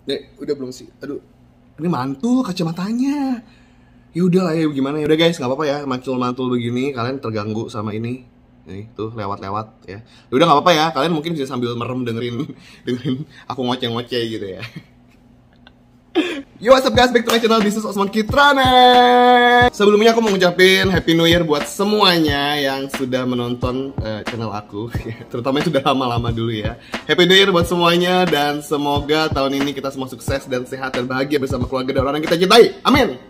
Nek, udah belum sih? Aduh, ini mantul kacamatanya. Ya udah lah ya, gimana ya? Udah guys, nggak apa-apa ya, mantul-mantul begini kalian terganggu sama ini. Nih, tuh lewat-lewat ya. Ya udah nggak apa-apa ya, kalian mungkin bisa sambil merem dengerin dengerin aku ngoceh-ngoceh gitu ya. Yo, what's up guys, back to my channel, this is Osman Kitrane. Sebelumnya aku mau ngucapin Happy New Year buat semuanya yang sudah menonton channel aku. Terutama yang sudah lama-lama dulu ya. Happy New Year buat semuanya, dan semoga tahun ini kita semua sukses dan sehat dan bahagia bersama keluarga dan orang yang kita cintai. Amin.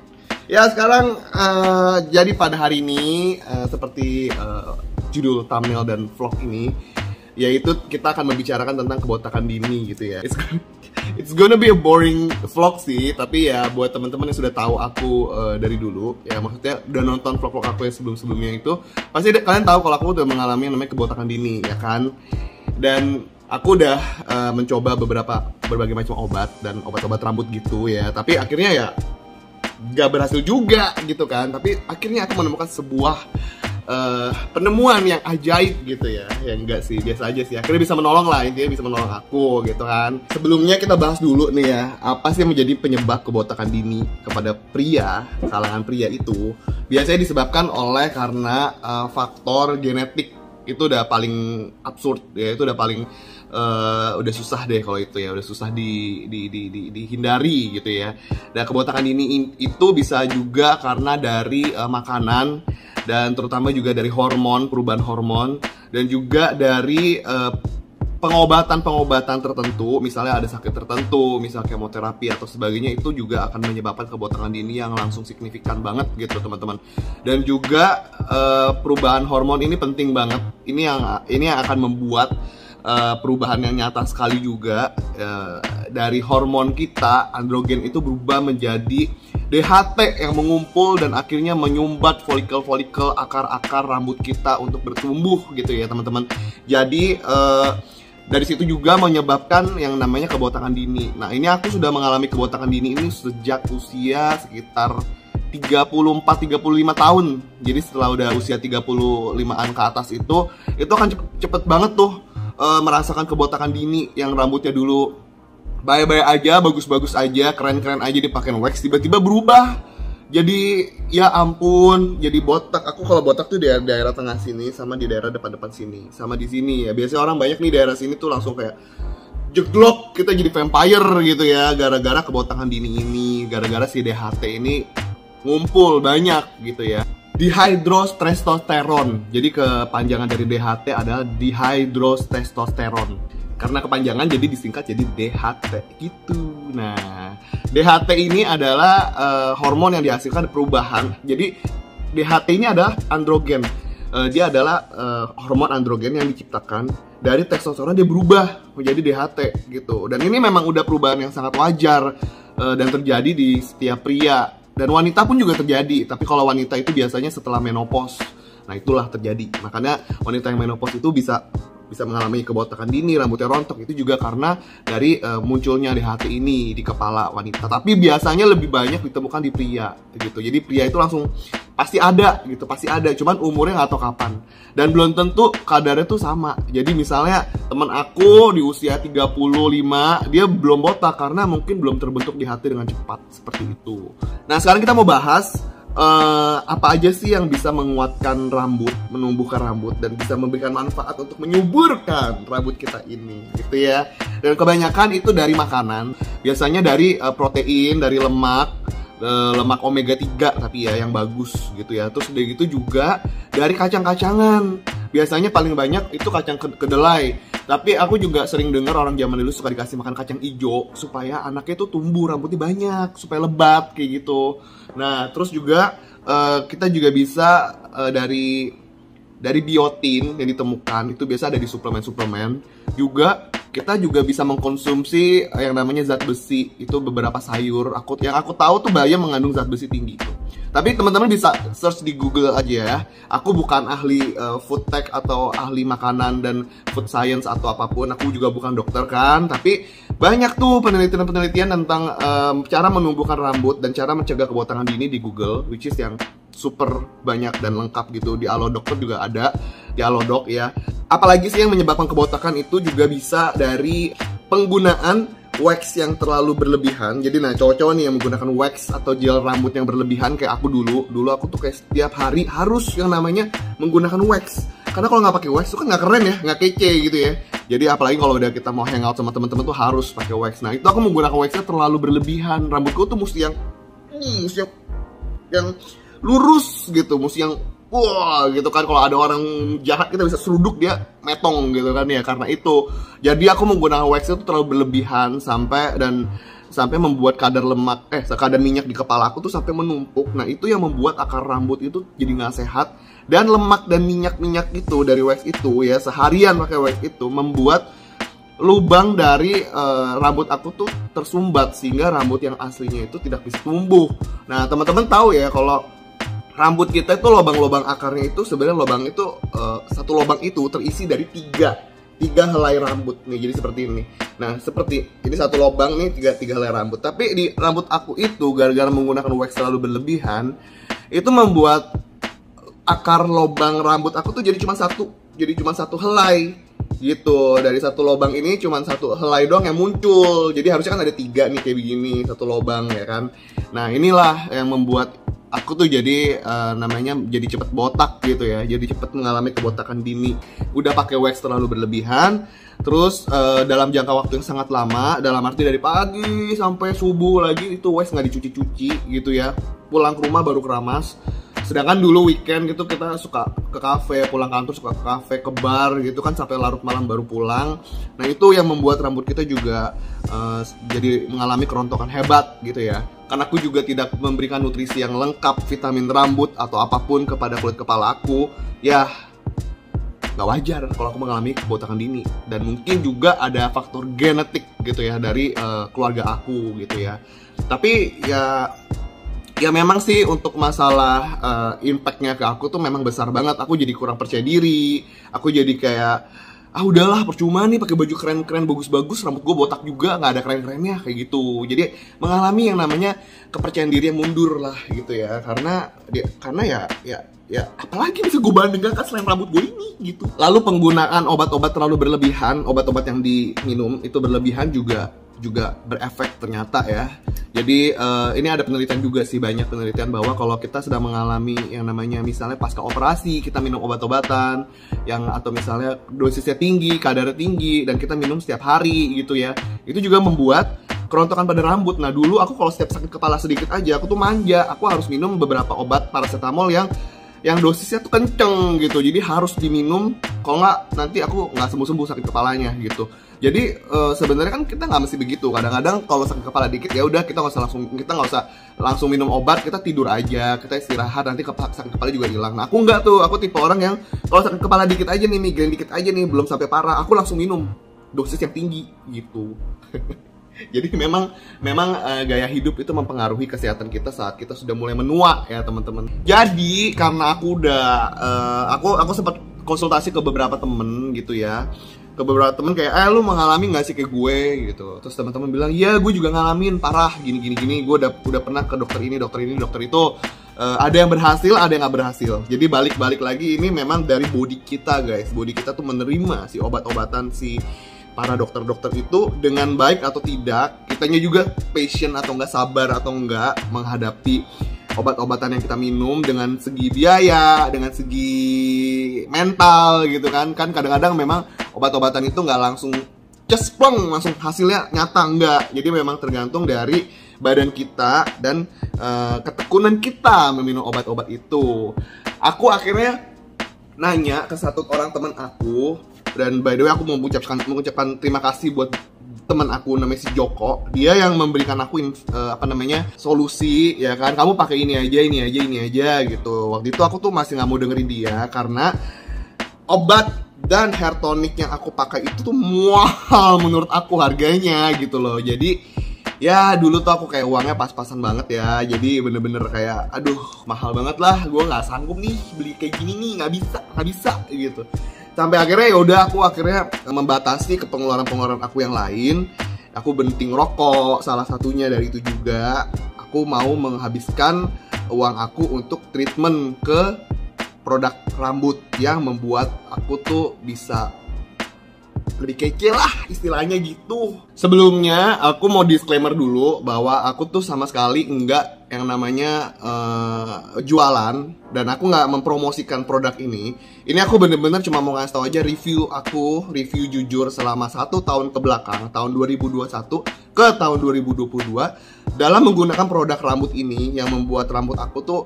Ya, sekarang jadi pada hari ini seperti judul thumbnail dan vlog ini, yaitu kita akan membicarakan tentang kebotakan dini gitu ya. It's gonna be a boring vlog sih, tapi ya buat teman-teman yang sudah tahu aku dari dulu, ya maksudnya udah nonton vlog-vlog aku yang sebelum-sebelumnya itu, pasti kalian tahu kalau aku udah mengalami yang namanya kebotakan dini, ya kan? Dan aku udah mencoba berbagai macam obat dan obat-obat rambut gitu ya, tapi akhirnya ya gak berhasil juga gitu kan. Tapi akhirnya aku menemukan sebuah penemuan yang ajaib gitu ya. Ya enggak sih, biasa aja sih. Akhirnya bisa menolong lah, intinya bisa menolong aku gitu kan. Sebelumnya kita bahas dulu nih ya, apa sih yang menjadi penyebab kebotakan dini kepada pria, kalangan pria itu biasanya disebabkan oleh karena faktor genetik. Itu udah paling absurd ya, itu udah paling udah susah deh kalau itu ya, udah susah dihindari gitu ya. Dan kebotakan dini itu bisa juga karena dari makanan, dan terutama juga dari hormon, perubahan hormon, dan juga dari pengobatan tertentu. Misalnya ada sakit tertentu, misalnya kemoterapi atau sebagainya, itu juga akan menyebabkan kebotakan dini yang langsung signifikan banget gitu teman-teman. Dan juga perubahan hormon ini penting banget. Ini yang akan membuat perubahan yang nyata sekali juga dari hormon kita, androgen itu berubah menjadi DHT yang mengumpul dan akhirnya menyumbat folikel-folikel akar-akar rambut kita untuk bertumbuh gitu ya teman-teman. Jadi dari situ juga menyebabkan yang namanya kebotakan dini. Nah, ini aku sudah mengalami kebotakan dini ini sejak usia sekitar 34-35 tahun. Jadi setelah udah usia 35-an ke atas itu akan cepet banget tuh merasakan kebotakan dini. Yang rambutnya dulu baik-baik aja, bagus-bagus aja, keren-keren aja dipakai wax, tiba-tiba berubah jadi ya ampun, jadi botak. Aku kalau botak tuh di daerah tengah sini, sama di daerah depan-depan sini, sama di sini ya. Biasanya orang banyak nih daerah sini tuh langsung kayak jeglok, kita jadi vampire gitu ya, gara-gara kebotakan dini ini, gara-gara si DHT ini ngumpul banyak gitu ya. Dihydrotestosteron. Jadi kepanjangan dari DHT adalah dihydrotestosteron. Karena kepanjangan jadi disingkat jadi DHT gitu. Nah, DHT ini adalah hormon yang dihasilkan perubahan. Jadi DHT ini adalah androgen. Dia adalah hormon androgen yang diciptakan dari testosteron, dia berubah menjadi DHT gitu. Dan ini memang udah perubahan yang sangat wajar dan terjadi di setiap pria. Dan wanita pun juga terjadi. Tapi kalau wanita itu biasanya setelah menopause. Nah, itulah terjadi. Makanya wanita yang menopause itu bisa mengalami kebotakan dini, rambutnya rontok. Itu juga karena dari munculnya DHT ini di kepala wanita. Tapi biasanya lebih banyak ditemukan di pria gitu. Jadi pria itu langsung pasti ada gitu, pasti ada. Cuman umurnya nggak tahu kapan. Dan belum tentu kadarnya tuh sama. Jadi misalnya teman aku di usia 35, dia belum botak karena mungkin belum terbentuk DHT dengan cepat seperti itu. Nah, sekarang kita mau bahas apa aja sih yang bisa menguatkan rambut, menumbuhkan rambut, dan bisa memberikan manfaat untuk menyuburkan rambut kita ini gitu ya. Dan kebanyakan itu dari makanan, biasanya dari protein, dari lemak omega 3 tapi ya yang bagus gitu ya. Terus udah gitu juga dari kacang-kacangan. Biasanya paling banyak itu kacang kedelai. Tapi aku juga sering dengar orang zaman dulu suka dikasih makan kacang hijau supaya anaknya tuh tumbuh rambutnya banyak, supaya lebat kayak gitu. Nah, terus juga kita juga bisa dari biotin yang ditemukan, itu biasa ada di suplemen-suplemen. Juga kita juga bisa mengkonsumsi yang namanya zat besi. Itu beberapa sayur yang aku tahu tuh bahaya mengandung zat besi tinggi tuh. Tapi teman-teman bisa search di Google aja ya. Aku bukan ahli food tech atau ahli makanan dan food science atau apapun. Aku juga bukan dokter kan. Tapi banyak tuh penelitian-penelitian tentang cara menumbuhkan rambut dan cara mencegah kebotakan dini di Google, which is yang super banyak dan lengkap gitu. Di Alodokter juga ada, di Alodok ya. Apalagi sih yang menyebabkan kebotakan itu juga bisa dari penggunaan wax yang terlalu berlebihan. Jadi nah cowok-cowok nih yang menggunakan wax atau gel rambut yang berlebihan kayak aku dulu aku tuh kayak setiap hari harus yang namanya menggunakan wax. Karena kalau nggak pakai wax itu kan nggak keren ya, nggak kece gitu ya. Jadi apalagi kalau udah kita mau hangout sama teman-teman tuh harus pakai wax. Nah itu aku menggunakan waxnya terlalu berlebihan. Rambutku tuh mesti yang lurus gitu, mesti yang wah gitu kan. Kalau ada orang jahat kita bisa seruduk dia metong gitu kan ya, karena itu. Jadi aku menggunakan wax itu terlalu berlebihan sampai membuat kadar minyak di kepala aku tuh sampai menumpuk. Nah itu yang membuat akar rambut itu jadi nggak sehat, dan lemak dan minyak itu dari wax itu ya, seharian pakai wax itu membuat lubang dari rambut aku tuh tersumbat, sehingga rambut yang aslinya itu tidak bisa tumbuh. Nah teman-teman tahu ya kalau rambut kita itu lubang-lubang akarnya itu sebenarnya satu lubang itu terisi dari tiga helai rambut nih, jadi seperti ini. Nah seperti ini satu lubang nih, tiga helai rambut. Tapi di rambut aku itu gara-gara menggunakan wax terlalu berlebihan, itu membuat akar lubang rambut aku tuh jadi cuma satu helai gitu. Dari satu lubang ini cuma satu helai doang yang muncul. Jadi harusnya kan ada tiga nih kayak begini, satu lubang ya kan. Nah inilah yang membuat aku tuh jadi jadi cepet botak gitu ya. Jadi cepet mengalami kebotakan dini. Udah pakai wax terlalu berlebihan, terus dalam jangka waktu yang sangat lama, dalam arti dari pagi sampai subuh lagi itu wax nggak dicuci-cuci gitu ya. Pulang ke rumah baru keramas. Sedangkan dulu weekend gitu kita suka ke kafe, pulang kantor suka ke kafe, ke bar gitu kan sampai larut malam baru pulang. Nah itu yang membuat rambut kita juga jadi mengalami kerontokan hebat gitu ya. Karena aku juga tidak memberikan nutrisi yang lengkap, vitamin rambut atau apapun kepada kulit kepala aku. Ya nggak wajar kalau aku mengalami kebotakan dini. Dan mungkin juga ada faktor genetik gitu ya dari keluarga aku gitu ya. Tapi ya memang sih untuk masalah impactnya ke aku tuh memang besar banget. Aku jadi kurang percaya diri. Aku jadi kayak udahlah percuma nih pakai baju keren-keren bagus-bagus, rambut gue botak juga nggak ada keren-kerennya kayak gitu. Jadi mengalami yang namanya kepercayaan diri yang mundur lah gitu ya. Karena ya apalagi bisa gue bandingkan selain rambut gue ini gitu. Lalu penggunaan obat-obat terlalu berlebihan, obat-obat yang diminum itu berlebihan juga berefek ternyata ya. Jadi ini ada penelitian juga sih, banyak penelitian bahwa kalau kita sedang mengalami yang namanya misalnya pasca operasi kita minum obat-obatan atau misalnya dosisnya tinggi, kadarnya tinggi, dan kita minum setiap hari gitu ya, itu juga membuat kerontokan pada rambut. Nah dulu aku kalau setiap sakit kepala sedikit aja aku tuh manja, aku harus minum beberapa obat paracetamol yang dosisnya tuh kenceng gitu, jadi harus diminum, kalau nggak nanti aku nggak sembuh-sembuh sakit kepalanya gitu. Jadi sebenarnya kan kita nggak mesti begitu. Kadang-kadang kalau sakit kepala dikit ya udah kita nggak usah langsung minum obat, kita tidur aja, kita istirahat, nanti sakit kepala juga hilang. Nah aku nggak tuh, aku tipe orang yang kalau sakit kepala dikit aja nih, migrain dikit aja nih, belum sampai parah, aku langsung minum dosis yang tinggi gitu. Jadi memang gaya hidup itu mempengaruhi kesehatan kita saat kita sudah mulai menua ya teman-teman. Jadi karena aku aku sempat konsultasi ke beberapa temen gitu ya, ke beberapa temen kayak lu mengalami nggak sih kayak gue gitu. Terus teman-teman bilang iya gue juga ngalamin parah gini. Gue udah pernah ke dokter ini dokter itu. Ada yang berhasil, ada yang nggak berhasil. Jadi balik lagi ini memang dari body kita guys. Body kita tuh menerima si obat-obatan si para dokter-dokter itu dengan baik atau tidak. Kitanya juga patient atau enggak, sabar atau enggak menghadapi obat-obatan yang kita minum dengan segi biaya, dengan segi mental gitu kan. Kan kadang-kadang memang obat-obatan itu nggak langsung cesplong langsung hasilnya nyata, enggak. Jadi memang tergantung dari badan kita dan ketekunan kita meminum obat-obat itu. Aku akhirnya nanya ke satu orang teman aku. Dan by the way aku mau mengucapkan terima kasih buat teman aku namanya si Joko. Dia yang memberikan aku solusi ya kan. Kamu pakai ini aja gitu. Waktu itu aku tuh masih nggak mau dengerin dia karena obat dan hair tonic yang aku pakai itu tuh mahal menurut aku harganya gitu loh. Jadi ya dulu tuh aku kayak uangnya pas-pasan banget ya. Jadi bener-bener kayak aduh mahal banget lah. Gue nggak sanggup nih beli kayak gini nih, nggak bisa gitu. Sampai akhirnya ya udah aku akhirnya membatasi ke pengeluaran aku yang lain. Aku berhenti ngerokok, salah satunya dari itu juga. Aku mau menghabiskan uang aku untuk treatment ke produk rambut yang membuat aku tuh bisa lebih kece lah istilahnya gitu. Sebelumnya aku mau disclaimer dulu bahwa aku tuh sama sekali enggak yang namanya jualan, dan aku nggak mempromosikan produk ini. Ini aku bener-bener cuma mau ngasih tau aja review jujur selama 1 tahun ke belakang, tahun 2021 ke tahun 2022 dalam menggunakan produk rambut ini yang membuat rambut aku tuh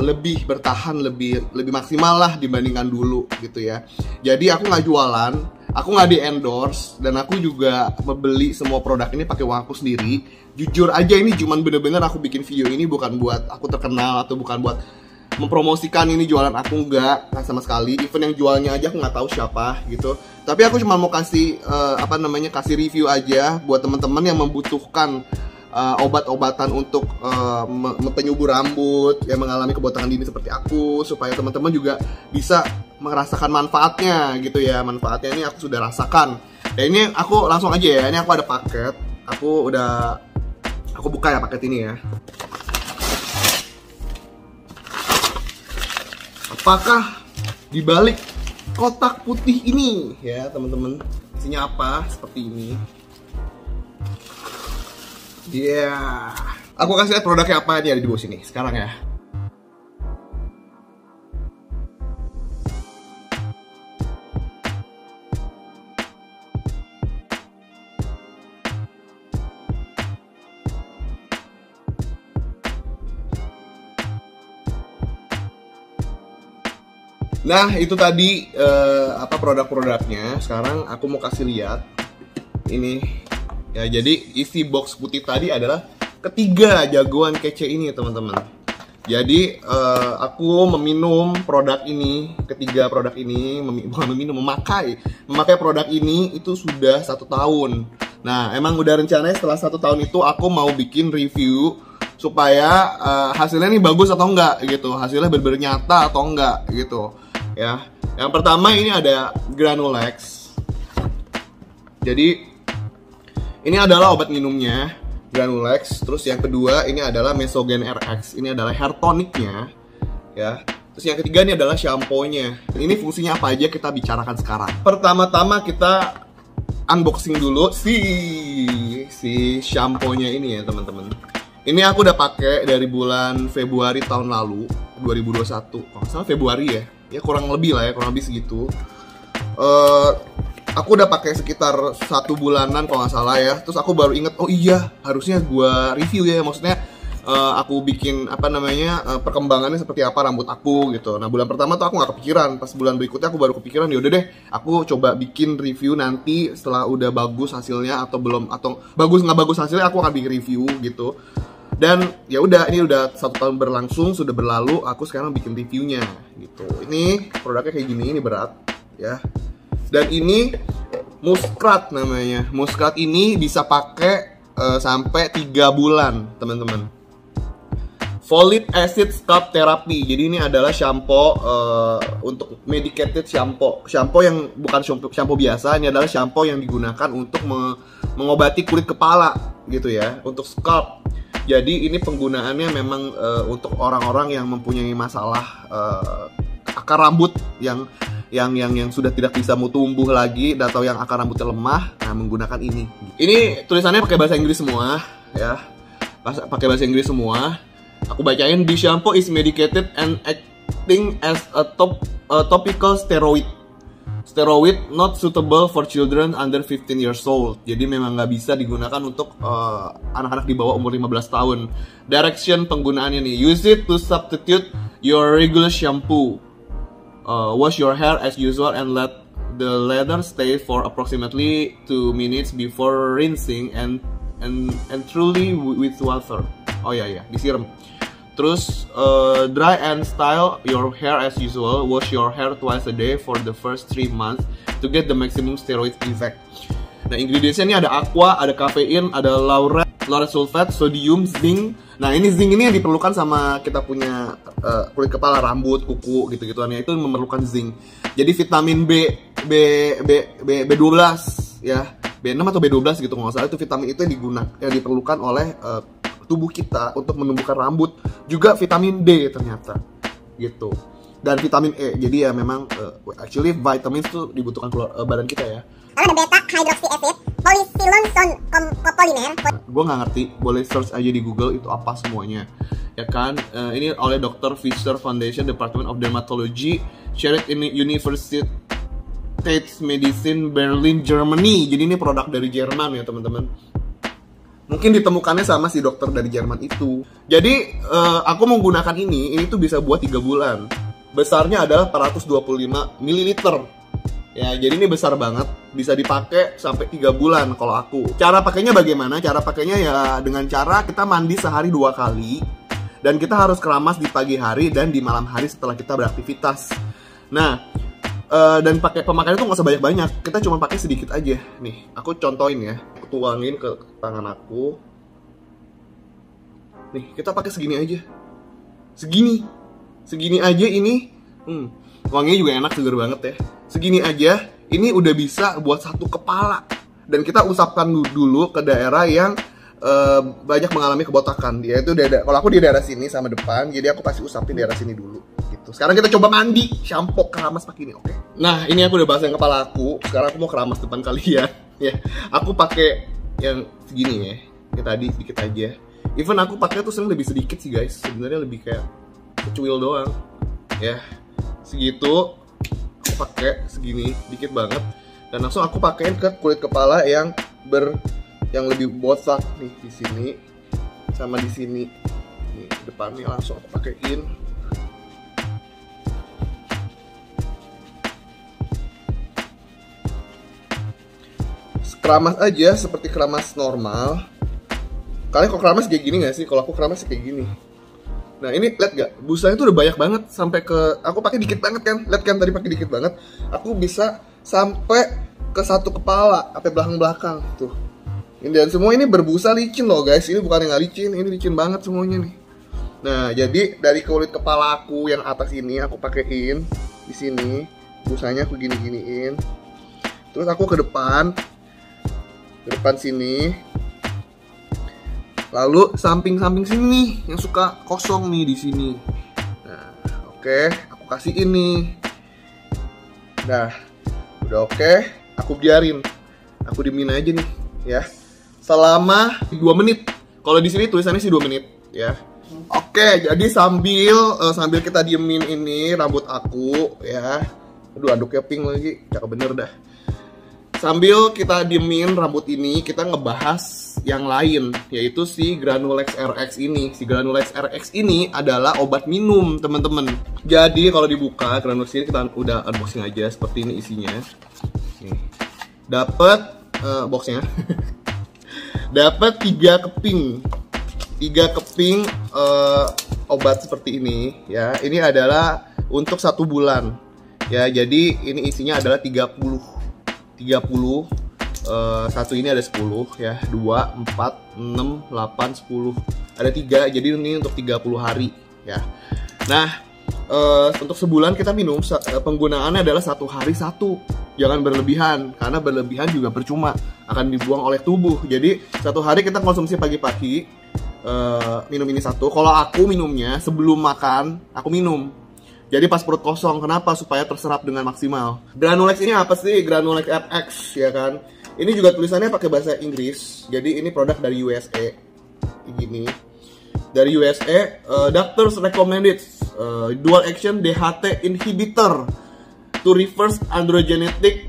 lebih bertahan, lebih maksimal lah dibandingkan dulu gitu ya. Jadi aku nggak jualan, aku nggak di endorse, dan aku juga membeli semua produk ini pakai uang aku sendiri. Jujur aja ini cuman bener-bener aku bikin video ini bukan buat aku terkenal atau bukan buat mempromosikan ini jualan aku, nggak sama sekali. Even yang jualnya aja aku nggak tahu siapa gitu. Tapi aku cuma mau kasih kasih review aja buat teman-teman yang membutuhkan obat-obatan untuk penyubur rambut yang mengalami kebotakan dini seperti aku, supaya teman-teman juga bisa merasakan manfaatnya gitu ya. Manfaatnya ini aku sudah rasakan. Ya ini aku langsung aja ya. Ini aku ada paket. Aku buka ya paket ini ya. Apakah di balik kotak putih ini ya teman-teman, isinya apa? Seperti ini. Yeah. Aku kasih lihat produknya apa nih, ada di bawah sini sekarang ya. Nah, itu tadi produk-produknya. Sekarang aku mau kasih lihat ini. Ya, jadi isi box putih tadi adalah ketiga jagoan kece ini teman-teman. Jadi aku meminum produk ini, ketiga produk ini, memakai produk ini itu sudah 1 tahun. Nah, emang udah rencananya setelah 1 tahun itu aku mau bikin review supaya hasilnya nih bagus atau enggak gitu, hasilnya benar-benar nyata atau enggak gitu ya. Yang pertama ini ada Granulex. Jadi ini adalah obat minumnya, Granulex. Terus yang kedua ini adalah Mesogen RX. Ini adalah hair tonicnya, ya. Terus yang ketiga ini adalah shampoo-nya. Ini fungsinya apa aja kita bicarakan sekarang. Pertama-tama kita unboxing dulu si shampoo-nya ini ya teman-teman. Ini aku udah pakai dari bulan Februari tahun lalu, 2021. Kalau nggak salah Februari ya. Ya kurang lebih segitu. Aku udah pakai sekitar 1 bulanan kalau nggak salah ya. Terus aku baru inget, oh iya harusnya gua review ya. Maksudnya aku bikin perkembangannya seperti apa rambut aku gitu. Nah bulan pertama tuh aku nggak kepikiran. Pas bulan berikutnya aku baru kepikiran, yaudah deh aku coba bikin review nanti setelah udah bagus hasilnya atau belum, atau bagus nggak bagus hasilnya aku akan bikin review gitu. Dan ya udah, ini udah 1 tahun berlangsung, sudah berlalu, aku sekarang bikin reviewnya gitu. Ini produknya kayak gini, ini berat ya. Dan ini Muskrat namanya. Muskrat ini bisa pakai sampai 3 bulan teman-teman. Folic Acid Scalp Therapy. Jadi ini adalah shampoo untuk medicated shampoo. Shampoo yang bukan shampoo biasa, ini adalah shampoo yang digunakan untuk mengobati kulit kepala gitu ya, untuk scalp. Jadi ini penggunaannya memang untuk orang-orang yang mempunyai masalah akar rambut yang sudah tidak bisa mau tumbuh lagi, atau yang akar rambutnya lemah, nah menggunakan ini. Ini tulisannya pakai bahasa Inggris semua ya. Pakai bahasa Inggris semua. Aku bacain, the shampoo is medicated and acting as a topical steroid. Steroid not suitable for children under 15 years old. Jadi memang nggak bisa digunakan untuk anak-anak di bawah umur 15 tahun. Direction penggunaannya nih, use it to substitute your regular shampoo. Wash your hair as usual and let the lather stay for approximately 2 minutes before rinsing and truly with water. Oh ya, disiram. Terus dry and style your hair as usual. Wash your hair twice a day for the first 3 months to get the maximum steroid effect. Nah, ingredientsnya ini ada aqua, ada kafein, ada lauryl sulfate, sodium, zinc. Nah, ini zinc ini yang diperlukan sama kita punya kulit kepala, rambut, kuku gitu-gituan ya, itu memerlukan zinc. Jadi vitamin B12 ya, B6 atau B12 gitu nggak salah, itu vitamin itu yang diperlukan oleh tubuh kita untuk menumbuhkan rambut. Juga vitamin D ternyata gitu. dan vitamin E. Jadi ya memang actually vitamin itu dibutuhkan badan kita ya. Lalu ada beta hydroxy acid, polysiloxane copolymer. Gue nggak ngerti, boleh search aja di Google itu apa semuanya, ya kan? Ini oleh Dr. Fisher Foundation, Department of Dermatology, shared in University Medicine Berlin, Germany. Jadi ini produk dari Jerman ya teman-teman. Mungkin ditemukannya sama si dokter dari Jerman itu. Jadi aku menggunakan ini tuh bisa buat 3 bulan. Besarnya adalah 425 ml. Ya, jadi ini besar banget, bisa dipakai sampai 3 bulan kalau aku. Cara pakainya bagaimana? Cara pakainya ya dengan cara kita mandi sehari 2 kali. Dan kita harus keramas di pagi hari dan di malam hari setelah kita beraktivitas. Nah, dan pakai pemakaian itu nggak usah banyak-banyak, kita cuma pakai sedikit aja. Nih, aku contohin ya, aku tuangin ke tangan aku. Nih, kita pakai segini aja, segini aja ini. Wanginya juga enak, seger banget ya. Segini aja, ini udah bisa buat 1 kepala. Dan kita usapkan dulu ke daerah yang banyak mengalami kebotakan. Dia itu kalau aku di daerah sini sama depan, jadi aku pasti usapin daerah sini dulu gitu. Sekarang kita coba mandi, shampoo, keramas pakai ini, oke? Nah, ini aku udah basahin kepala aku. Sekarang aku mau keramas depan kalian ya. Aku pakai yang segini ya. Kayak tadi sedikit aja. Even aku pakai tuh sering lebih sedikit sih guys. Sebenarnya lebih kayak kecuil doang. Ya. Segitu. Aku pakai segini, dikit banget. Dan langsung aku pakein ke kulit kepala yang lebih bosak nih, di sini sama di sini. Nih, depannya langsung aku pakein. Keramas aja seperti keramas normal. Kalian kok keramas kayak gini gak sih? Kalau aku keramas kayak gini. Nah, ini lihat gak? Busanya tuh udah banyak banget sampai ke, aku pakai dikit banget kan? Lihat kan tadi pakai dikit banget. Aku bisa sampai ke 1 kepala, sampai belakang-belakang tuh. Dan semua ini berbusa licin loh guys. Ini bukan yang gak licin, ini licin banget semuanya nih. Nah, jadi dari kulit kepala aku yang atas ini aku pakein di sini. Busanya aku gini-giniin. Terus aku ke depan sini. Lalu samping-samping sini nih yang suka kosong nih di sini. Nah, oke, aku kasih ini. Nah, udah oke, aku biarin. Aku diemin aja nih, ya. Selama 2 menit. Kalau di sini tulisannya sih 2 menit, ya. Oke, jadi sambil kita diemin ini rambut aku, ya. Aduh, aduknya pink lagi, cakep bener dah. Sambil kita diemin rambut ini, kita ngebahas yang lain, yaitu si Granulex RX ini. Si Granulex RX ini adalah obat minum, teman-teman. Jadi kalau dibuka Granulex ini, kita udah unboxing aja seperti ini isinya. Nih. Dapat boxnya. Dapat 3 keping. 3 keping obat seperti ini, ya. Ini adalah untuk 1 bulan. Ya, jadi ini isinya adalah 30. Satu ini ada 10 ya, 2, 4, 6, 8, 10. Ada 3, jadi ini untuk 30 hari ya. Nah, untuk sebulan kita minum, penggunaannya adalah 1 hari 1. Jangan berlebihan, karena berlebihan juga percuma, akan dibuang oleh tubuh. Jadi 1 hari kita konsumsi pagi-pagi, minum ini 1. Kalau aku minumnya sebelum makan, aku minum. Jadi pas perut kosong, kenapa? Supaya terserap dengan maksimal. Granulex ini apa sih? Granulex RX, ya kan? Ini juga tulisannya pakai bahasa Inggris. Jadi ini produk dari USA. Gini. Dari USA, doctors recommended dual action DHT inhibitor to reverse androgenetic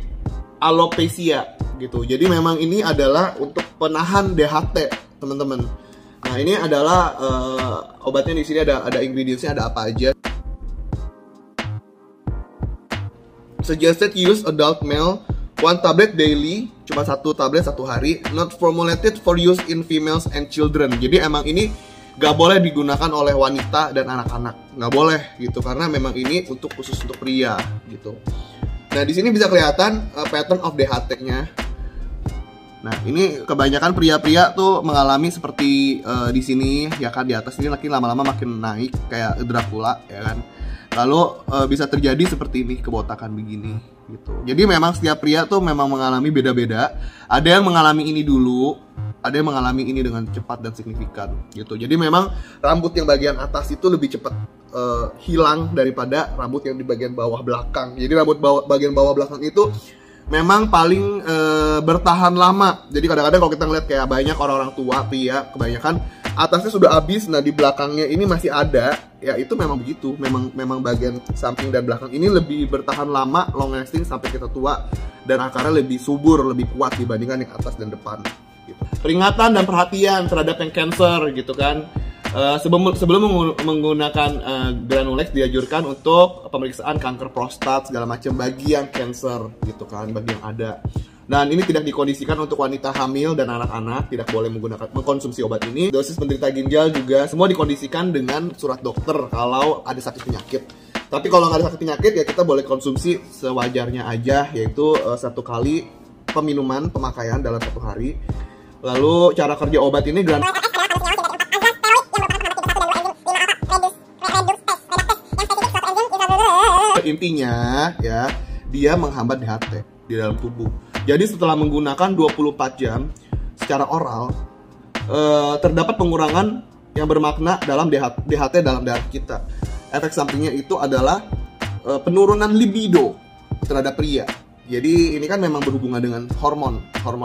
alopecia gitu. Jadi memang ini adalah untuk penahan DHT, teman-teman. Nah, ini adalah obatnya. Di sini ada ingredientsnya, ada apa aja. Suggested use adult male 1 tablet daily, cuma 1 tablet 1 hari. Not formulated for use in females and children. Jadi emang ini gak boleh digunakan oleh wanita dan anak-anak, nggak boleh gitu, karena memang ini khusus untuk pria gitu. Nah, di sini bisa kelihatan pattern of DHT-nya. Nah, ini kebanyakan pria-pria tuh mengalami seperti di sini ya kan, di atas ini lama-lama makin naik kayak Dracula ya kan. Lalu bisa terjadi seperti ini, kebotakan begini gitu. Jadi memang setiap pria tuh memang mengalami beda-beda. Ada yang mengalami ini dulu, ada yang mengalami ini dengan cepat dan signifikan gitu. Jadi memang rambut yang bagian atas itu lebih cepat hilang daripada rambut yang di bagian bawah belakang. Jadi bagian bawah belakang itu memang paling bertahan lama. Jadi kadang-kadang kalau kita ngeliat kayak banyak orang-orang tua pria, kebanyakan atasnya sudah habis, nah di belakangnya ini masih ada. Ya itu memang begitu. Memang bagian samping dan belakang ini lebih bertahan lama, long lasting sampai kita tua, dan akarnya lebih subur, lebih kuat dibandingkan yang atas dan depan. Gitu. Peringatan dan perhatian terhadap yang cancer gitu kan. Sebelum menggunakan Granulex dianjurkan untuk pemeriksaan kanker prostat segala macam bagi yang cancer gitu kan, bagi yang ada. Dan ini tidak dikondisikan untuk wanita hamil dan anak-anak, tidak boleh mengkonsumsi obat ini. Dosis penderita ginjal juga semua dikondisikan dengan surat dokter kalau ada sakit penyakit. Tapi kalau nggak ada sakit penyakit ya kita boleh konsumsi sewajarnya aja, yaitu 1 kali pemakaian dalam 1 hari. Lalu cara kerja obat ini intinya ya, dia menghambat DHT di dalam tubuh. Jadi setelah menggunakan 24 jam secara oral, terdapat pengurangan yang bermakna dalam DHT dalam darah kita. Efek sampingnya itu adalah penurunan libido terhadap pria. Jadi ini kan memang berhubungan dengan hormon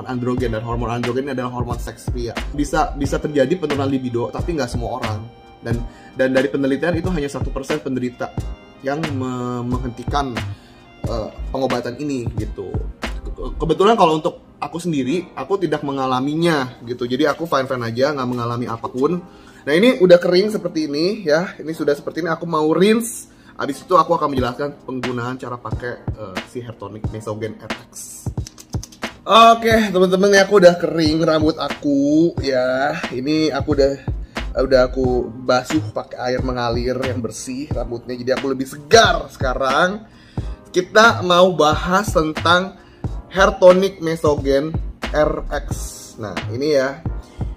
androgen, dan hormon androgen ini adalah hormon seks pria. Bisa terjadi penurunan libido, tapi nggak semua orang. Dan dari penelitian itu hanya 1% penderita yang menghentikan pengobatan ini gitu. Kebetulan kalau untuk aku sendiri, aku tidak mengalaminya gitu. Jadi aku fine aja, nggak mengalami apapun. Nah ini udah kering seperti ini ya. Ini sudah seperti ini. Aku mau rinse. Habis itu aku akan menjelaskan penggunaan cara pakai si Hairtonic Mesogen RX. Oke, teman-teman, ya aku udah kering rambut aku ya. Ini aku udah aku basuh pakai air mengalir yang bersih rambutnya, jadi aku lebih segar sekarang. Kita mau bahas tentang Hairtonic Mesogen RX. Nah, ini ya.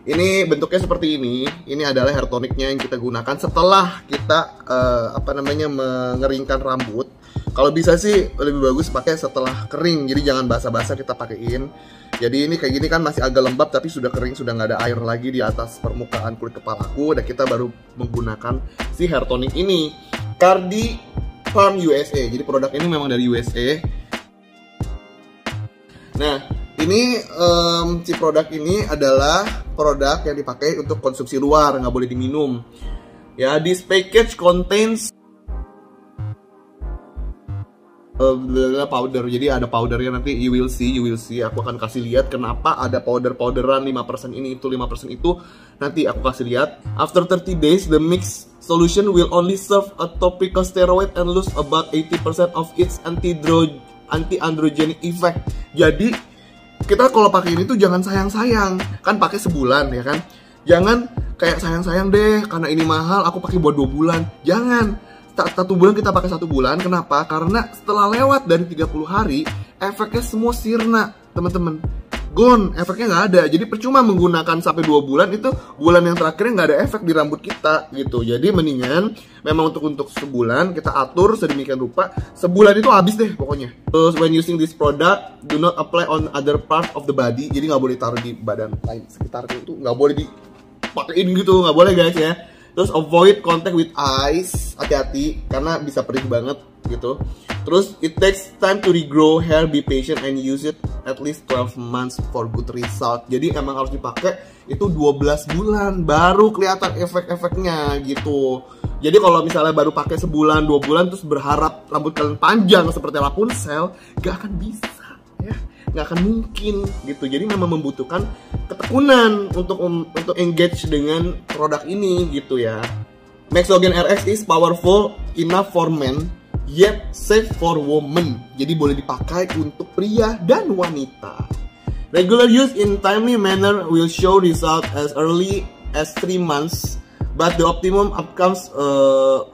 Ini bentuknya seperti ini. Ini adalah hair tonicnya yang kita gunakan setelah kita mengeringkan rambut. Kalau bisa sih lebih bagus pakai setelah kering. Jadi jangan basah-basah kita pakein. Jadi ini kayak gini kan masih agak lembab tapi sudah kering, sudah nggak ada air lagi di atas permukaan kulit kepalaku. Dan kita baru menggunakan si hair tonic ini. Cardi Farm USA. Jadi produk ini memang dari USA. Nah, ini si produk ini adalah produk yang dipakai untuk konsumsi luar, nggak boleh diminum. Ya, this package contains powder. Jadi ada powdernya, nanti you will see. Aku akan kasih lihat kenapa ada powderan 5% ini, itu 5% itu. Nanti aku kasih lihat. After 30 days, the mixed solution will only serve a topical steroid and lose about 80% of its anti-androgenic effect. Jadi kita kalau pakai ini tuh jangan sayang-sayang, kan pakai sebulan ya kan. Jangan kayak sayang-sayang deh karena ini mahal aku pakai buat 2 bulan. Jangan. 1 bulan kita pakai 1 bulan. Kenapa? Karena setelah lewat dari 30 hari efeknya semua sirna, teman-teman. Gone, efeknya nggak ada. Jadi percuma menggunakan sampai 2 bulan, itu bulan yang terakhirnya nggak ada efek di rambut kita gitu. Jadi mendingan memang untuk sebulan kita atur sedemikian rupa, sebulan itu habis deh pokoknya. Terus when using this product, do not apply on other part of the body. Jadi nggak boleh taruh di badan lain sekitarnya, itu nggak boleh dipakein gitu, nggak boleh guys ya. Terus avoid contact with eyes, hati-hati karena bisa perih banget gitu. Terus it takes time to regrow hair, be patient and use it at least 12 months for good result. Jadi emang harus dipakai itu 12 bulan baru kelihatan efek-efeknya gitu. Jadi kalau misalnya baru pakai sebulan, 2 bulan terus berharap rambut kalian panjang seperti Rapunzel, gak akan bisa ya. Gak akan mungkin gitu. Jadi memang membutuhkan ketekunan untuk engage dengan produk ini gitu ya. Mesogen RX is powerful enough for men yet safe for women. Jadi boleh dipakai untuk pria dan wanita. Regular use in timely manner will show result as early as 3 months, but the optimum outcomes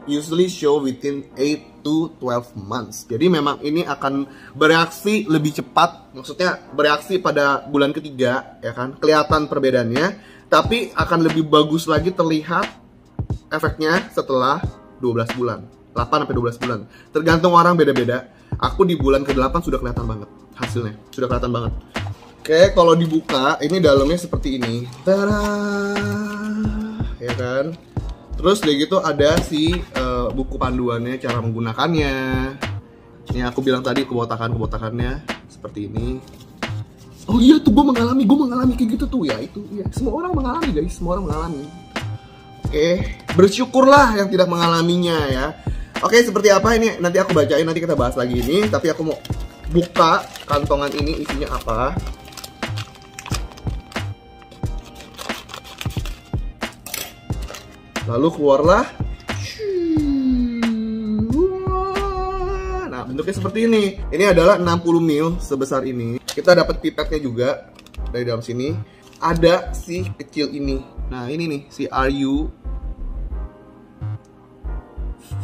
usually show within 8 to 12 months. Jadi memang ini akan bereaksi lebih cepat, maksudnya bereaksi pada bulan ketiga ya kan, kelihatan perbedaannya, tapi akan lebih bagus lagi terlihat efeknya setelah 12 bulan. 8 sampai 12 bulan. Tergantung orang beda-beda. Aku di bulan ke-8 sudah kelihatan banget hasilnya. Sudah kelihatan banget. Oke, kalau dibuka ini dalamnya seperti ini. Tada! Ya kan? Terus dari gitu ada si buku panduannya, cara menggunakannya. Ini aku bilang tadi kebotakannya seperti ini. Oh iya tuh, gue mengalami kayak gitu tuh ya, itu ya. Semua orang mengalami guys, semua orang mengalami. Oke, bersyukurlah yang tidak mengalaminya ya. Oke, seperti apa ini nanti aku bacain, nanti kita bahas lagi ini. Tapi aku mau buka kantongan ini isinya apa. Lalu keluarlah. Nah, bentuknya seperti ini. Ini adalah 60 ml sebesar ini. Kita dapat pipetnya juga dari dalam sini. Ada si kecil ini. Nah, ini nih si RU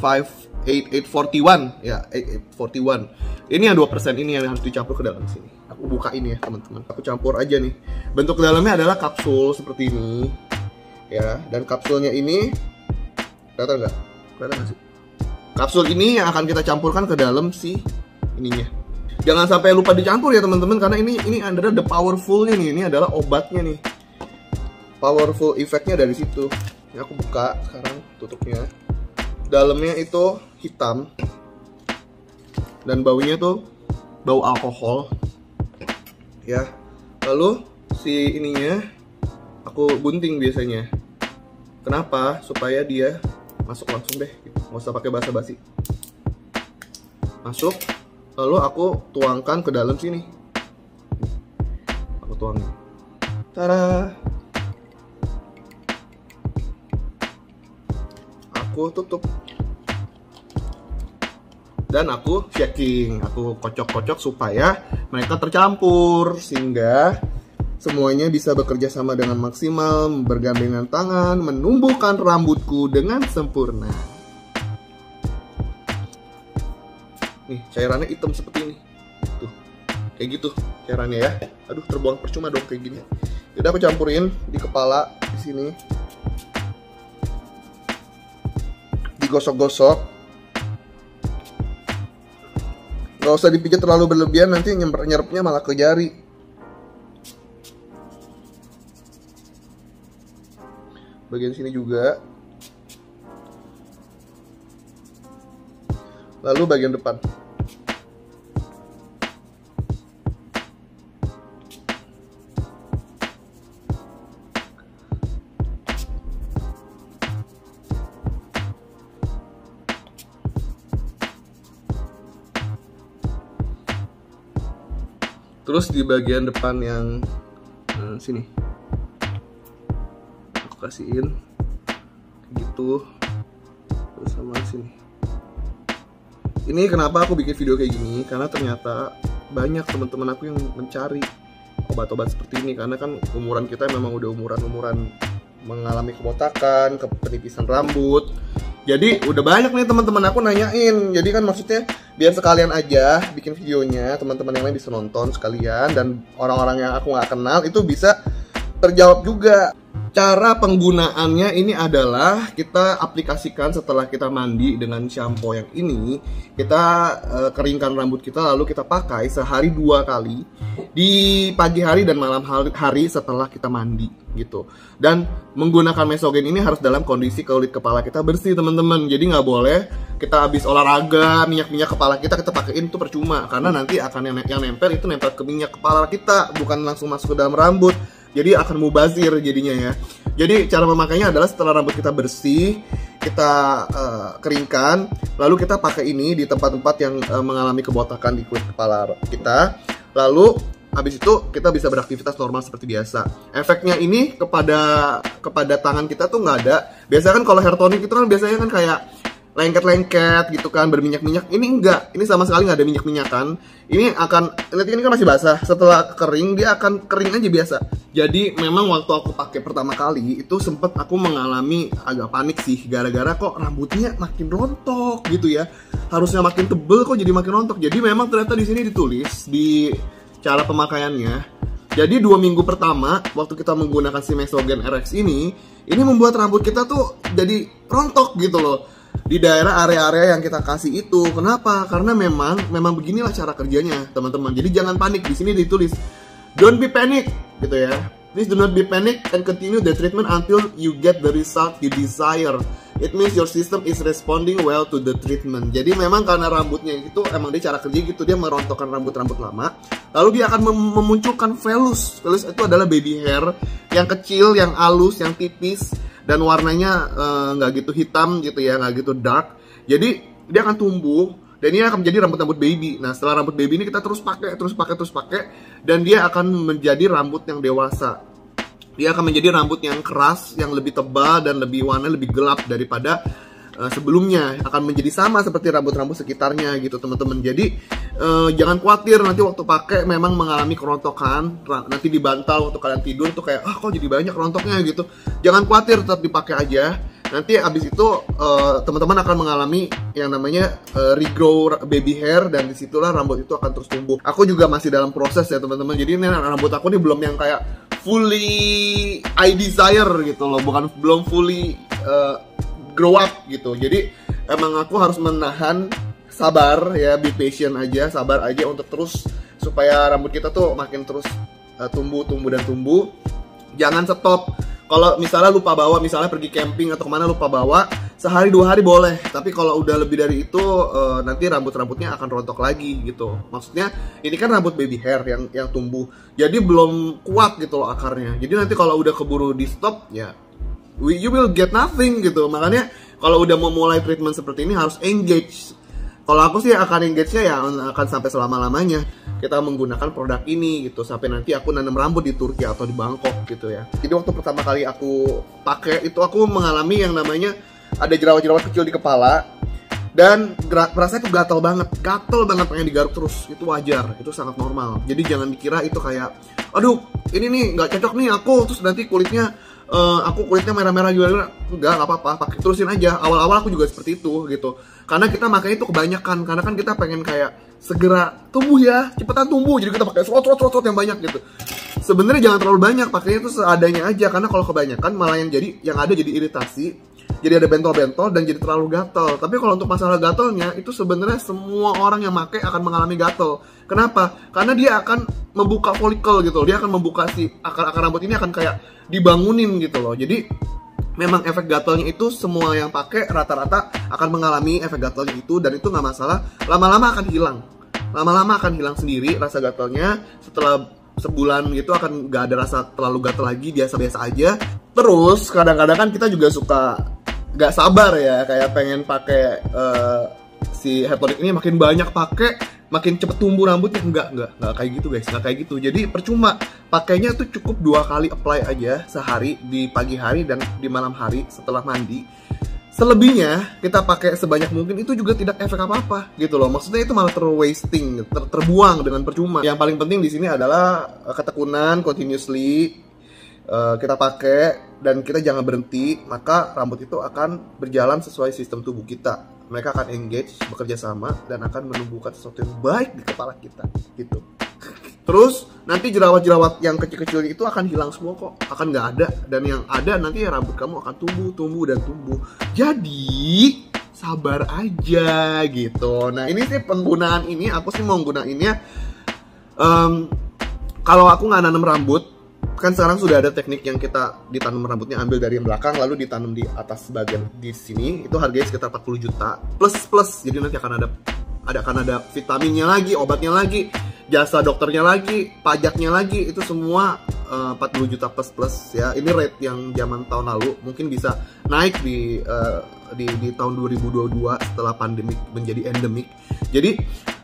58841 ya, 8841. Ini yang 2% ini yang harus dicampur ke dalam sini. Aku buka ini ya, teman-teman. Aku campur aja nih. Bentuk dalamnya adalah kapsul seperti ini. Ya, dan kapsulnya ini kelihatan nggak? Kelihatan nggak sih? Kapsul ini yang akan kita campurkan ke dalam si ininya. Jangan sampai lupa dicampur ya teman-teman, karena ini adalah the powerfulnya nih. Ini adalah obatnya nih. Powerful efeknya dari situ. Ini aku buka sekarang tutupnya. Dalamnya itu hitam dan baunya tuh bau alkohol. Ya. Lalu si ininya aku gunting biasanya. Kenapa? Supaya dia masuk langsung deh, nggak usah pakai basa-basi. Masuk, lalu aku tuangkan ke dalam sini. Aku tuangin. Tada! Aku tutup. Dan aku shaking, aku kocok-kocok supaya mereka tercampur sehingga semuanya bisa bekerja sama dengan maksimal, bergandengan tangan, menumbuhkan rambutku dengan sempurna. Nih, cairannya hitam seperti ini. Tuh, kayak gitu cairannya ya. Aduh, terbuang percuma dong kayak gini. Udah aku campurin di kepala di sini. Digosok-gosok. Gak usah dipijat terlalu berlebihan, nanti nyerapnya malah ke jari. Bagian sini juga. Lalu bagian depan. Terus di bagian depan yang sini aku kasihin gitu, terus sama sini. Ini kenapa aku bikin video kayak gini, karena ternyata banyak teman-teman aku yang mencari obat-obat seperti ini, karena kan umuran kita memang udah umuran mengalami kebotakan, penipisan rambut. Jadi udah banyak nih teman-teman aku nanyain. Jadi kan maksudnya biar sekalian aja bikin videonya, teman-teman yang lain bisa nonton sekalian, dan orang-orang yang aku nggak kenal itu bisa terjawab juga. Cara penggunaannya ini adalah kita aplikasikan setelah kita mandi dengan shampoo yang ini. Kita keringkan rambut kita, lalu kita pakai sehari 2 kali di pagi hari dan malam hari setelah kita mandi gitu. Dan menggunakan Mesogen ini harus dalam kondisi kulit kepala kita bersih teman-teman. Jadi nggak boleh kita habis olahraga minyak kepala kita pakein, itu percuma, karena nanti akan yang nempel itu nempel ke minyak kepala kita, bukan langsung masuk ke dalam rambut. Jadi akan mubazir jadinya ya. Jadi cara memakainya adalah setelah rambut kita bersih, kita keringkan, lalu kita pakai ini di tempat-tempat yang mengalami kebotakan di kulit kepala kita. Lalu habis itu kita bisa beraktivitas normal seperti biasa. Efeknya ini kepada tangan kita tuh nggak ada. Biasanya kan kalau hair tonic itu kan biasanya kan kayak lengket-lengket gitu kan, berminyak-minyak. Ini enggak, ini sama sekali nggak ada minyak-minyakan. Ini akan, lihat ini kan masih basah. Setelah kering dia akan kering aja biasa. Jadi memang waktu aku pakai pertama kali itu sempet aku mengalami agak panik sih, gara-gara kok rambutnya makin rontok gitu ya. Harusnya makin tebel kok jadi makin rontok. Jadi memang ternyata di sini ditulis di cara pemakaiannya. Jadi 2 minggu pertama waktu kita menggunakan si Mesogen RX ini membuat rambut kita tuh jadi rontok gitu loh di daerah area-area yang kita kasih itu. Kenapa? Karena memang beginilah cara kerjanya teman-teman. Jadi jangan panik, di sini ditulis don't be panic gitu ya. Please do not be panic and continue the treatment until you get the result you desire. It means your system is responding well to the treatment. Jadi memang karena rambutnya itu emang dia cara kerja gitu, dia merontokkan rambut-rambut lama, lalu dia akan memunculkan vellus. Vellus itu adalah baby hair yang kecil, yang halus, yang tipis, dan warnanya nggak gitu hitam gitu ya, nggak gitu dark. Jadi dia akan tumbuh dan ini akan menjadi rambut-rambut baby. Nah setelah rambut baby ini kita terus pakai, dan dia akan menjadi rambut yang dewasa. Dia akan menjadi rambut yang keras, yang lebih tebal dan lebih warna lebih gelap daripada sebelumnya. Akan menjadi sama seperti rambut-rambut sekitarnya gitu teman-teman. Jadi jangan khawatir nanti waktu pakai memang mengalami kerontokan, nanti dibantal waktu kalian tidur tuh kayak kok jadi banyak rontoknya gitu. Jangan khawatir, tetap dipakai aja. Nanti abis itu teman-teman akan mengalami yang namanya regrow baby hair, dan disitulah rambut itu akan terus tumbuh. Aku juga masih dalam proses ya teman-teman. Jadi ini rambut aku nih belum yang kayak fully I desire gitu loh, belum fully grow up gitu. Jadi emang aku harus menahan, sabar ya, be patient aja, sabar aja untuk terus supaya rambut kita tuh makin terus tumbuh. Jangan stop. Kalau misalnya lupa bawa, misalnya pergi camping atau kemana lupa bawa, sehari 2 hari boleh. Tapi kalau udah lebih dari itu nanti rambutnya akan rontok lagi gitu. Maksudnya ini kan rambut baby hair yang tumbuh, jadi belum kuat gitu loh akarnya. Jadi nanti kalau udah keburu di stop ya you will get nothing gitu. Makanya kalau udah mau mulai treatment seperti ini harus engage. Kalau aku sih akan engage-nya ya akan sampai selama-lamanya kita menggunakan produk ini gitu, sampai nanti aku nanam rambut di Turki atau di Bangkok gitu ya. Jadi waktu pertama kali aku pakai itu aku mengalami yang namanya ada jerawat-jerawat kecil di kepala, dan rasanya itu gatal banget pengen digaruk terus. Itu wajar, itu sangat normal. Jadi jangan dikira itu kayak aduh ini nih nggak cocok nih aku, terus nanti kulitnya merah-merah juga. Enggak apa-apa, pakai terusin aja. Awal-awal aku juga seperti itu gitu. Karena kita makanya itu kebanyakan, karena kan kita pengen kayak segera tumbuh ya, cepetan tumbuh. Jadi kita pakai slot yang banyak gitu. Sebenarnya jangan terlalu banyak, pakainya itu seadanya aja. Karena kalau kebanyakan malah yang ada jadi iritasi, jadi ada bentol-bentol dan jadi terlalu gatel. Tapi kalau untuk masalah gatelnya itu sebenarnya semua orang yang pakai akan mengalami gatel. Kenapa? Karena dia akan membuka folikel gitu. Dia akan membuka si akar-akar rambut ini akan kayak dibangunin gitu loh. Jadi memang efek gatelnya itu semua yang pakai rata-rata akan mengalami efek gatelnya itu, dan itu nggak masalah. Lama-lama akan hilang sendiri rasa gatelnya. Setelah sebulan gitu akan nggak ada rasa terlalu gatel lagi, biasa-biasa aja. Terus kadang-kadang kan kita juga suka nggak sabar ya, kayak pengen pakai si hair tonic ini makin banyak pakai, makin cepet tumbuh rambutnya. Enggak kayak gitu guys, nggak kayak gitu. Jadi percuma, pakainya tuh cukup 2 kali apply aja sehari, di pagi hari dan di malam hari setelah mandi. Selebihnya kita pakai sebanyak mungkin itu juga tidak efek apa-apa gitu loh. Maksudnya itu malah terwasting, terbuang dengan percuma. Yang paling penting di sini adalah ketekunan, continuously kita pakai, dan kita jangan berhenti, maka rambut itu akan berjalan sesuai sistem tubuh kita. Mereka akan engage, bekerja sama, dan akan menumbuhkan sesuatu yang baik di kepala kita gitu. Terus nanti jerawat-jerawat yang kecil-kecil itu akan hilang semua kok, akan nggak ada. Dan yang ada nanti rambut kamu akan tumbuh. Jadi sabar aja gitu. Nah ini sih penggunaan ini, aku sih mau gunainnya kalau aku nggak nanam rambut. Kan sekarang sudah ada teknik yang kita ditanam rambutnya, ambil dari yang belakang lalu ditanam di atas bagian di sini. Itu harganya sekitar 40 juta plus. Jadi nanti akan ada vitaminnya lagi, obatnya lagi, jasa dokternya lagi, pajaknya lagi, itu semua 40 juta plus ya. Ini rate yang zaman tahun lalu, mungkin bisa naik di tahun 2022 setelah pandemi menjadi endemik. Jadi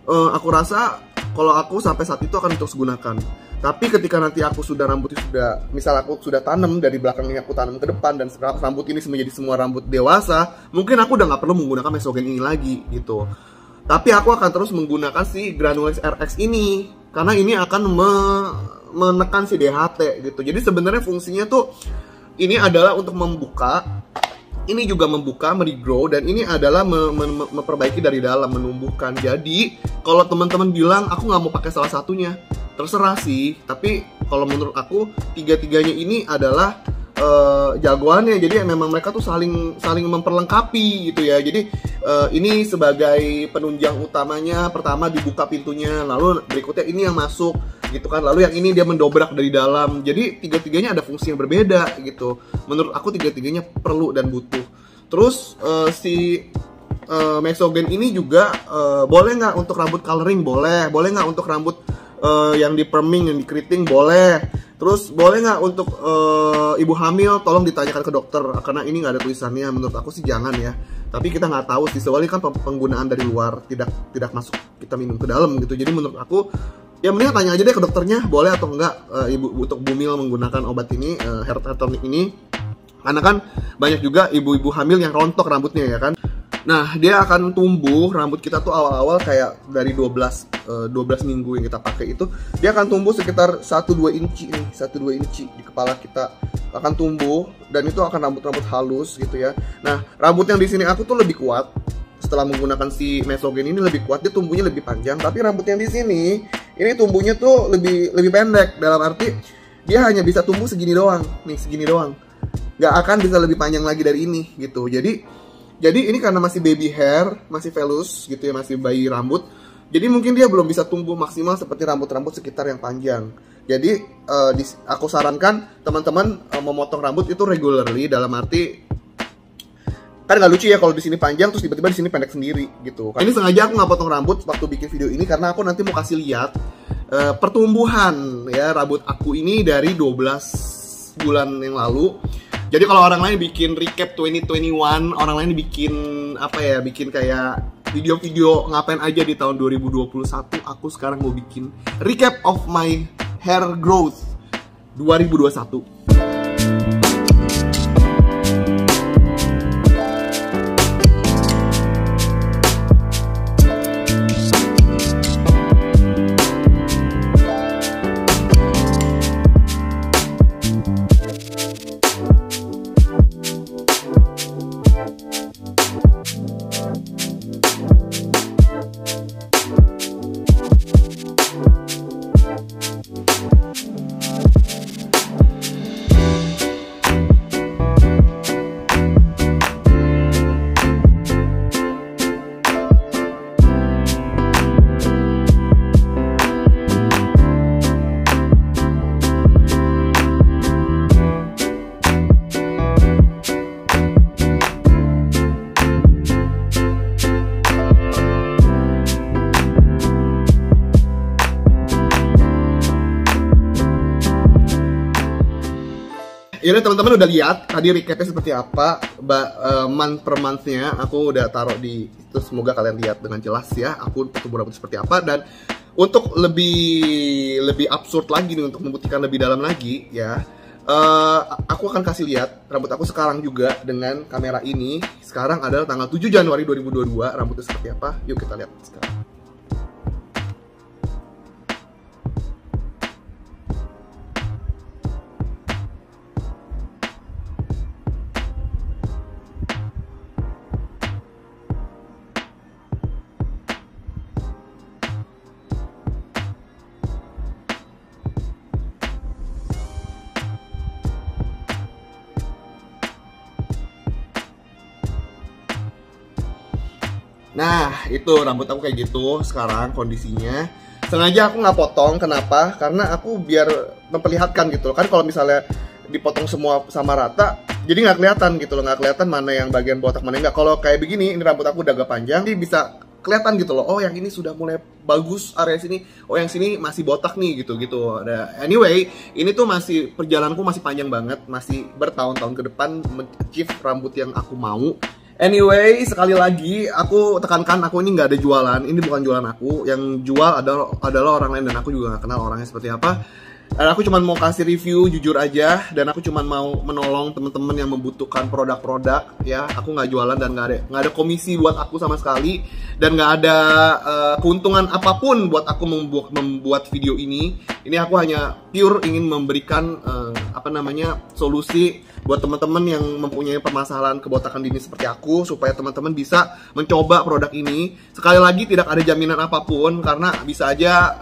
aku rasa kalau aku sampai saat itu akan terus gunakan. Tapi ketika nanti aku sudah rambutnya sudah, misal aku sudah tanam dari belakangnya, aku tanam ke depan, dan rambut ini menjadi semua rambut dewasa, mungkin aku udah nggak perlu menggunakan Mesogen ini lagi gitu. Tapi aku akan terus menggunakan si Granulex RX ini, karena ini akan menekan si DHT gitu. Jadi sebenarnya fungsinya tuh ini adalah untuk membuka, ini juga membuka, meregrow, dan ini adalah memperbaiki dari dalam, menumbuhkan. Jadi kalau teman-teman bilang aku nggak mau pakai salah satunya, terserah sih. Tapi kalau menurut aku tiga-tiganya ini adalah jagoannya. Jadi memang mereka tuh saling memperlengkapi gitu ya. Jadi ini sebagai penunjang utamanya, pertama dibuka pintunya, lalu berikutnya ini yang masuk gitu kan, lalu yang ini dia mendobrak dari dalam. Jadi tiga-tiganya ada fungsi yang berbeda gitu. Menurut aku tiga-tiganya perlu dan butuh. Terus si Mesogen ini juga boleh nggak untuk rambut coloring? Boleh nggak untuk rambut yang di perming, yang di keriting? Boleh. Terus boleh nggak untuk ibu hamil? Tolong ditanyakan ke dokter, karena ini nggak ada tulisannya. Menurut aku sih jangan ya. Tapi kita nggak tahu sih, soalnya kan penggunaan dari luar, tidak masuk kita minum ke dalam gitu. Jadi menurut aku ya mending tanya aja deh ke dokternya, boleh atau enggak ibu untuk bumil menggunakan obat ini, hair tonic ini. Karena kan banyak juga ibu-ibu hamil yang rontok rambutnya ya kan. Nah, dia akan tumbuh, rambut kita tuh awal-awal kayak dari 12 minggu yang kita pakai itu, dia akan tumbuh sekitar 1-2 inci nih, 1-2 inci di kepala kita akan tumbuh, dan itu akan rambut-rambut halus gitu ya. Nah, rambut yang di sini aku tuh lebih kuat. Setelah menggunakan si Mesogen ini lebih kuat, dia tumbuhnya lebih panjang, tapi rambut yang di sini ini tumbuhnya tuh lebih pendek, dalam arti dia hanya bisa tumbuh segini doang, nih segini doang. Nggak akan bisa lebih panjang lagi dari ini gitu. Jadi ini karena masih baby hair, masih velus gitu ya, masih bayi rambut. Jadi mungkin dia belum bisa tumbuh maksimal seperti rambut-rambut sekitar yang panjang. Jadi aku sarankan teman-teman memotong rambut itu regularly, dalam arti kan nggak lucu ya kalau di sini panjang terus tiba-tiba di sini pendek sendiri gitu. Ini sengaja aku nggak potong rambut waktu bikin video ini karena aku nanti mau kasih lihat pertumbuhan ya rambut aku ini dari 12 bulan yang lalu. Jadi kalau orang lain bikin recap 2021, orang lain bikin apa ya, bikin kayak video-video ngapain aja di tahun 2021, aku sekarang mau bikin recap of my hair growth 2021. Ya udah teman-teman udah lihat tadi recapnya seperti apa, month per month-nya aku udah taruh di itu, semoga kalian lihat dengan jelas ya aku pertumbuhan rambut seperti apa. Dan untuk lebih absurd lagi nih, untuk membuktikan lebih dalam lagi ya, aku akan kasih lihat rambut aku sekarang juga dengan kamera ini. Sekarang adalah tanggal 7 Januari 2022, rambutnya seperti apa, yuk kita lihat sekarang. Nah, itu rambut aku kayak gitu sekarang kondisinya. Sengaja aku nggak potong, kenapa? Karena aku biar memperlihatkan gitu loh. Kan kalau misalnya dipotong semua sama rata, jadi nggak kelihatan gitu loh, nggak kelihatan mana yang bagian botak mana yang nggak. Kalau kayak begini, ini rambut aku udah agak panjang, jadi bisa kelihatan gitu loh. Oh, yang ini sudah mulai bagus area sini. Oh, yang sini masih botak nih gitu. Anyway, ini tuh masih perjalananku masih panjang banget, masih bertahun-tahun ke depan men-achieve rambut yang aku mau. Anyway, sekali lagi aku tekankan, aku ini nggak ada jualan, ini bukan jualan aku. Yang jual adalah orang lain, dan aku juga nggak kenal orangnya seperti apa. Dan aku cuma mau kasih review jujur aja, dan aku cuma mau menolong teman-teman yang membutuhkan produk-produk ya. Aku nggak jualan dan nggak ada komisi buat aku sama sekali, dan nggak ada keuntungan apapun buat aku membuat video ini. Ini aku hanya pure ingin memberikan solusi buat teman-teman yang mempunyai permasalahan kebotakan dini seperti aku, supaya teman-teman bisa mencoba produk ini. Sekali lagi tidak ada jaminan apapun, karena bisa aja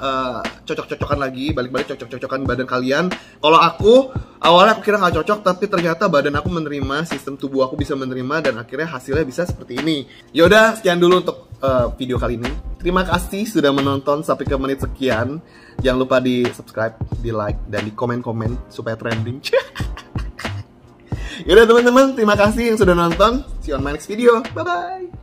cocok-cocokan lagi, balik-balik cocok-cocokan badan kalian. Kalau aku awalnya aku kira nggak cocok, tapi ternyata badan aku menerima, sistem tubuh aku bisa menerima, dan akhirnya hasilnya bisa seperti ini. Yaudah, sekian dulu untuk video kali ini. Terima kasih sudah menonton sampai ke menit sekian. Jangan lupa di subscribe, di like, dan di komen-komen supaya trending. Yaudah teman-teman, terima kasih yang sudah nonton. See you on my next video. Bye bye.